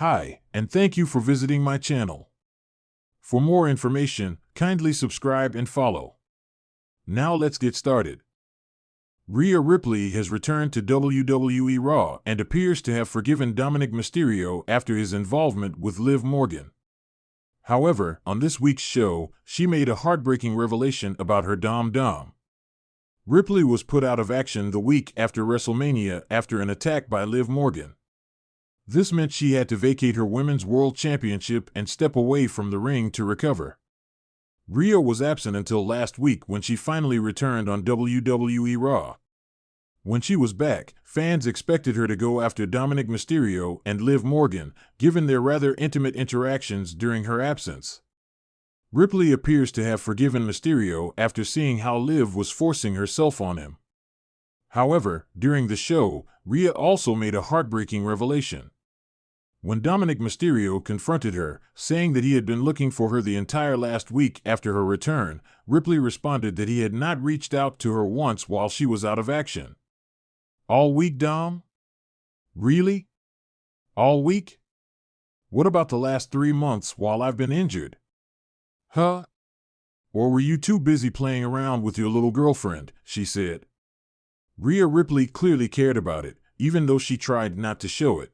Hi, and thank you for visiting my channel. For more information, kindly subscribe and follow. Now let's get started. Rhea Ripley has returned to WWE Raw and appears to have forgiven Dominik Mysterio after his involvement with Liv Morgan. However, on this week's show, she made a heartbreaking revelation about her Dom. Ripley was put out of action the week after WrestleMania after an attack by Liv Morgan. This meant she had to vacate her Women's World Championship and step away from the ring to recover. Rhea was absent until last week when she finally returned on WWE Raw. When she was back, fans expected her to go after Dominik Mysterio and Liv Morgan, given their rather intimate interactions during her absence. Ripley appears to have forgiven Mysterio after seeing how Liv was forcing herself on him. However, during the show, Rhea also made a heartbreaking revelation. When Dominik Mysterio confronted her, saying that he had been looking for her the entire last week after her return, Ripley responded that he had not reached out to her once while she was out of action. All week, Dom? Really? All week? What about the last 3 months while I've been injured? Huh? Or were you too busy playing around with your little girlfriend, she said. Rhea Ripley clearly cared about it, even though she tried not to show it.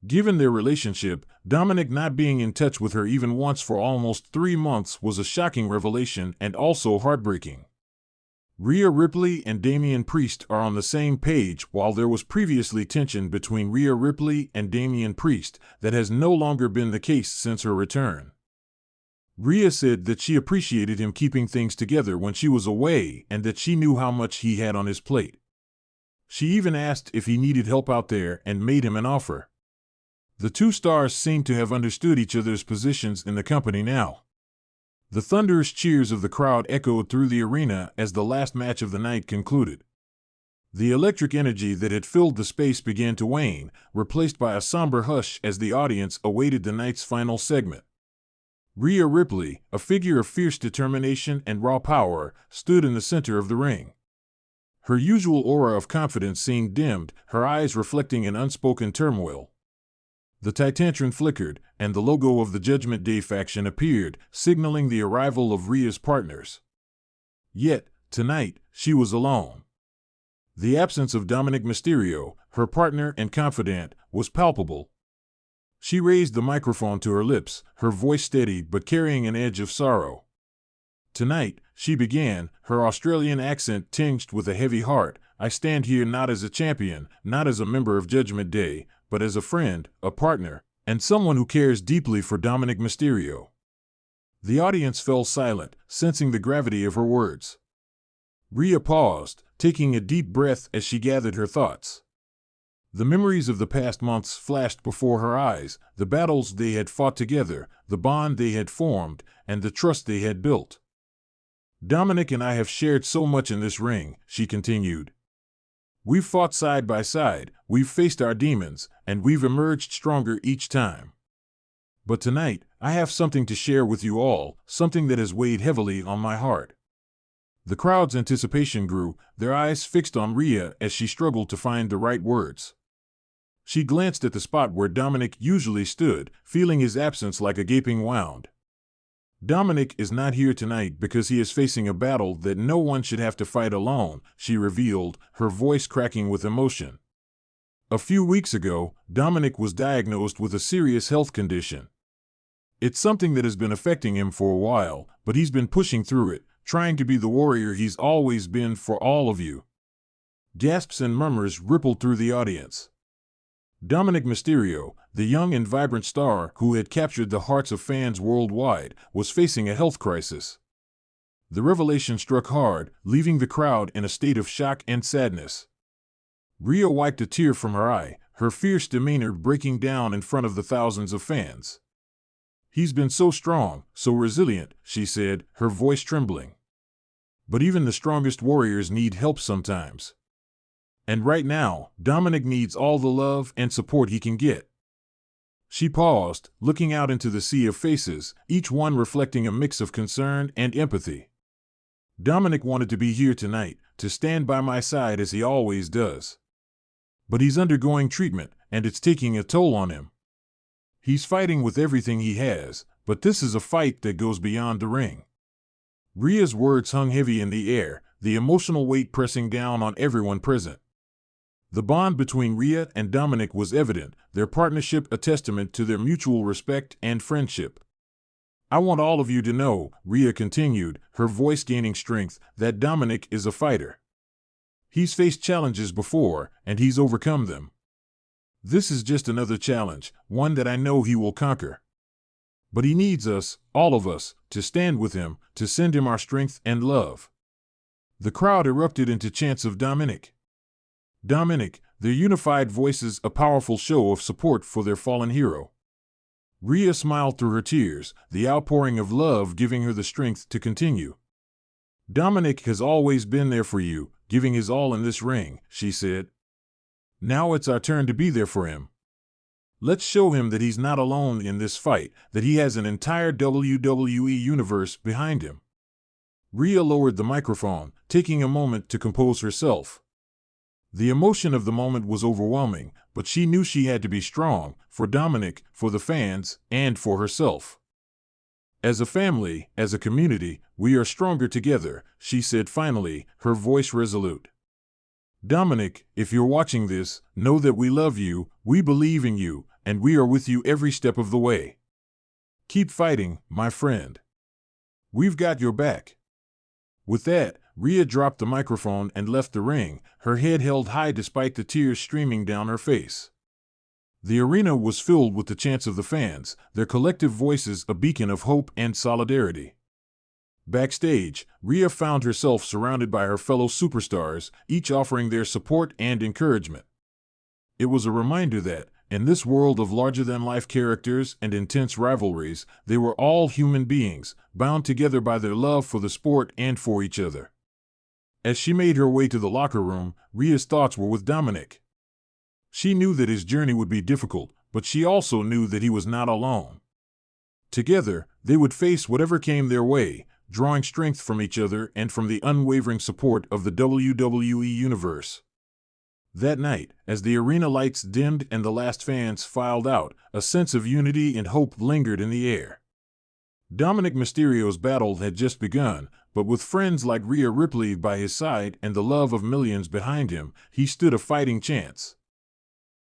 Given their relationship, Dominik not being in touch with her even once for almost 3 months was a shocking revelation and also heartbreaking. Rhea Ripley and Damian Priest are on the same page while there was previously tension between Rhea Ripley and Damian Priest that has no longer been the case since her return. Rhea said that she appreciated him keeping things together when she was away and that she knew how much he had on his plate. She even asked if he needed help out there and made him an offer. The two stars seem to have understood each other's positions in the company now. The thunderous cheers of the crowd echoed through the arena as the last match of the night concluded. The electric energy that had filled the space began to wane, replaced by a somber hush as the audience awaited the night's final segment. Rhea Ripley, a figure of fierce determination and raw power, stood in the center of the ring. Her usual aura of confidence seemed dimmed, her eyes reflecting an unspoken turmoil. The Titantron flickered, and the logo of the Judgment Day faction appeared, signaling the arrival of Rhea's partners. Yet, tonight, she was alone. The absence of Dominik Mysterio, her partner and confidant, was palpable. She raised the microphone to her lips, her voice steady but carrying an edge of sorrow. Tonight, she began, her Australian accent tinged with a heavy heart, I stand here not as a champion, not as a member of Judgment Day, but as a friend, a partner, and someone who cares deeply for Dominik Mysterio. The audience fell silent, sensing the gravity of her words. Rhea paused, taking a deep breath as she gathered her thoughts. The memories of the past months flashed before her eyes, the battles they had fought together, the bond they had formed, and the trust they had built. Dominik and I have shared so much in this ring, she continued. We've fought side by side, we've faced our demons, and we've emerged stronger each time. But tonight, I have something to share with you all, something that has weighed heavily on my heart. The crowd's anticipation grew, their eyes fixed on Rhea as she struggled to find the right words. She glanced at the spot where Dominik usually stood, feeling his absence like a gaping wound. Dominik is not here tonight because he is facing a battle that no one should have to fight alone, she revealed, her voice cracking with emotion. A few weeks ago, Dominik was diagnosed with a serious health condition. It's something that has been affecting him for a while, but he's been pushing through it, trying to be the warrior he's always been for all of you. Gasps and murmurs rippled through the audience. Dominik Mysterio, the young and vibrant star who had captured the hearts of fans worldwide, was facing a health crisis. The revelation struck hard, leaving the crowd in a state of shock and sadness. Rhea wiped a tear from her eye, her fierce demeanor breaking down in front of the thousands of fans. He's been so strong, so resilient, she said, her voice trembling. But even the strongest warriors need help sometimes. And right now, Dominik needs all the love and support he can get. She paused, looking out into the sea of faces, each one reflecting a mix of concern and empathy. Dominik wanted to be here tonight, to stand by my side as he always does. But he's undergoing treatment, and it's taking a toll on him. He's fighting with everything he has, but this is a fight that goes beyond the ring. Rhea's words hung heavy in the air, the emotional weight pressing down on everyone present. The bond between Rhea and Dominik was evident, their partnership a testament to their mutual respect and friendship. I want all of you to know, Rhea continued, her voice gaining strength, that Dominik is a fighter. He's faced challenges before, and he's overcome them. This is just another challenge, one that I know he will conquer. But he needs us, all of us, to stand with him, to send him our strength and love. The crowd erupted into chants of Dominik. Dominik, their unified voices a powerful show of support for their fallen hero. Rhea smiled through her tears, the outpouring of love giving her the strength to continue. Dominik has always been there for you, giving his all in this ring, she said. Now it's our turn to be there for him. Let's show him that he's not alone in this fight, that he has an entire WWE universe behind him. Rhea lowered the microphone, taking a moment to compose herself. The emotion of the moment was overwhelming, but she knew she had to be strong, for Dominik, for the fans, and for herself. As a family, as a community, we are stronger together, she said finally, her voice resolute. Dominik, if you're watching this, know that we love you, we believe in you, and we are with you every step of the way. Keep fighting, my friend. We've got your back. With that, Rhea dropped the microphone and left the ring, her head held high despite the tears streaming down her face. The arena was filled with the chants of the fans, their collective voices a beacon of hope and solidarity. Backstage, Rhea found herself surrounded by her fellow superstars, each offering their support and encouragement. It was a reminder that, in this world of larger-than-life characters and intense rivalries, they were all human beings, bound together by their love for the sport and for each other. As she made her way to the locker room, Rhea's thoughts were with Dominik. She knew that his journey would be difficult, but she also knew that he was not alone. Together, they would face whatever came their way, drawing strength from each other and from the unwavering support of the WWE Universe. That night, as the arena lights dimmed and the last fans filed out, a sense of unity and hope lingered in the air. Dominik Mysterio's battle had just begun, but with friends like Rhea Ripley by his side and the love of millions behind him, he stood a fighting chance.